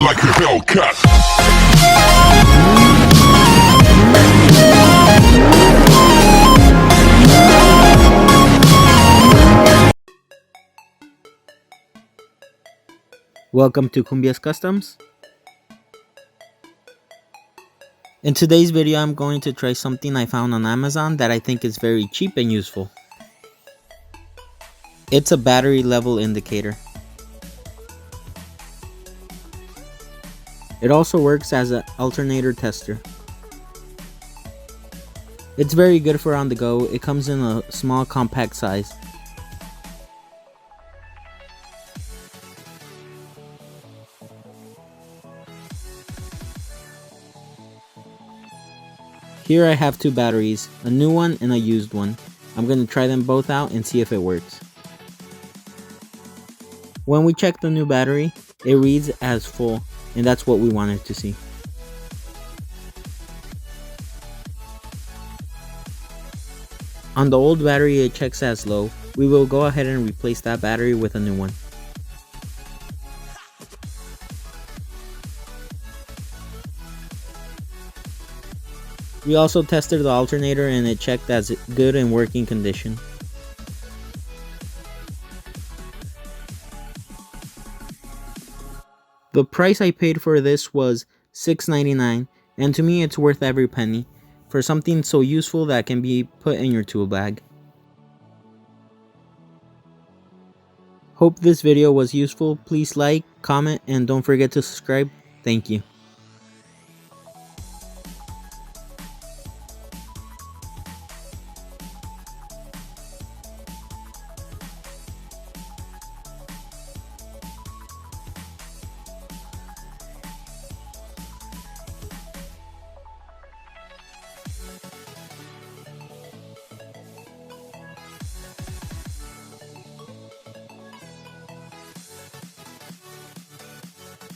like a Hellcat. Welcome to Cumbia's Customs. In today's video, I'm going to try something I found on Amazon that I think is very cheap and useful. It's a battery level indicator. It also works as an alternator tester. It's very good for on the go. It comes in a small compact size. Here I have two batteries, a new one and a used one. I'm going to try them both out and see if it works. When we check the new battery, it reads as full, and that's what we wanted to see. On the old battery, it checks as low. We will go ahead and replace that battery with a new one. We also tested the alternator and it checked as good and working condition. The price I paid for this was $6.99, and to me it's worth every penny for something so useful that can be put in your tool bag. Hope this video was useful. Please like, comment, and don't forget to subscribe. Thank you.